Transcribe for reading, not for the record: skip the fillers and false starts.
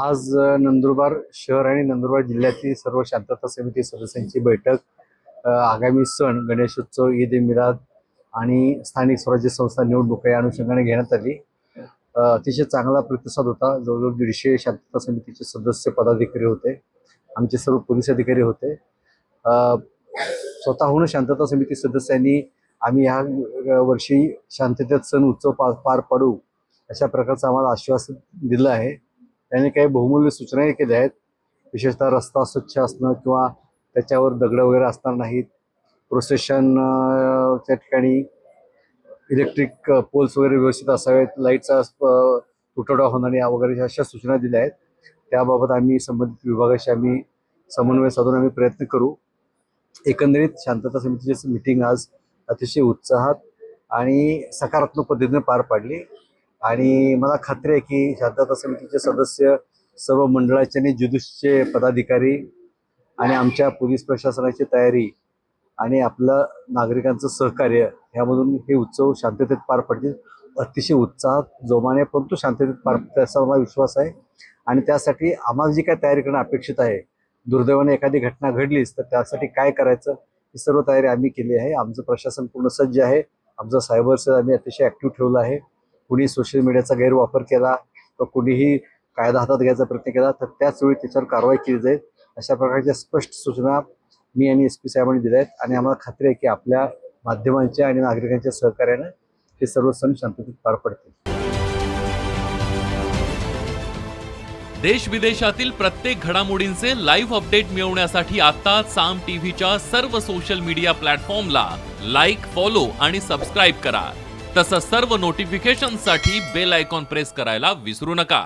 आज नंदुरबार शहर आणि नंदुरबार जिल्ह्यातील सर्व शांतता समिती सदस्यांची बैठक आगामी सण गणेशोत्सव, ईद ए मिलाद आणि स्थानिक स्वराज्य संस्था निवडणुका या अनुषंगाने घेण्यात आली। अतिशय चांगला प्रतिसाद होता। जवळजवळ 150 शांतता समितीचे सदस्य पदाधिकारी होते, आमचे सर्व पोलीस अधिकारी होते। स्वतःहून शांतता समिती सदस्यांनी आम्ही ह्या वर्षी शांततेत सण उत्सव पार पाडू अशा प्रकारचं आम्हाला आश्वासन दिलं आहे। त्यांनी काही बहुमूल्य सूचनाही केल्या आहेत। विशेषतः रस्ता स्वच्छ असणं किंवा त्याच्यावर दगड वगैरे असणार नाहीत, प्रोसेशन त्या ठिकाणी इलेक्ट्रिक पोल्स वगैरे व्यवस्थित असावेत, लाईटचा तुटवडा होणार नाही वगैरे अशा सूचना दिल्या आहेत। त्याबाबत आम्ही संबंधित विभागाशी आम्ही समन्वय साधून आम्ही प्रयत्न करू। एकंदरीत शांतता समितीची मीटिंग आज अतिशय उत्साहात आणि सकारात्मक पद्धतीने पार पाडली आणि मला खात्री आहे की शांतता समितीचे सदस्य, सर्व मंडळाचे आणि जुलूसचे पदाधिकारी आणि आमच्या पोलीस प्रशासनाची तयारी आणि आपलं नागरिकांचं सहकार्य ह्यामधून हे उत्सव शांततेत पार पडतील। अतिशय उत्साहात, जोमाने परंतु शांततेत पार पडतील असा मला विश्वास आहे आणि त्यासाठी आम्हाला जी काय तयारी करणं अपेक्षित आहे, दुर्दैवाने एखादी घटना घडलीच तर त्यासाठी काय करायचं ही सर्व तयारी आम्ही केली आहे। आमचं प्रशासन पूर्ण सज्ज आहे। आमचं सायबर सेल आम्ही अतिशय ॲक्टिव्ह ठेवलं आहे। कुणी सोशल मीडियाचा गैरवापर केला तर कुणीही कायदा हातात घ्यायचा प्रयत्न केला तर त्याच वेळी त्याच्यावर कारवाई केली जाईल अशा प्रकारच्या स्पष्ट सूचना मी आणि SP साहेबांनी दिल्या आहेत आणि आम्हाला खात्री आहे की आपल्या माध्यमांच्या आणि नागरिकांच्या सहकार्याने हे सर्व सण शांततेत पार पडतील। देश विदेशातील प्रत्येक घडामोडींचे लाईव्ह अपडेट मिळवण्यासाठी आता साम टीव्हीच्या सर्व सोशल मीडिया प्लॅटफॉर्मला लाईक, फॉलो आणि सबस्क्राईब करा। तसंच सर्व नोटिफिकेशनसाठी बेल आयकॉन प्रेस करायला विसरू नका।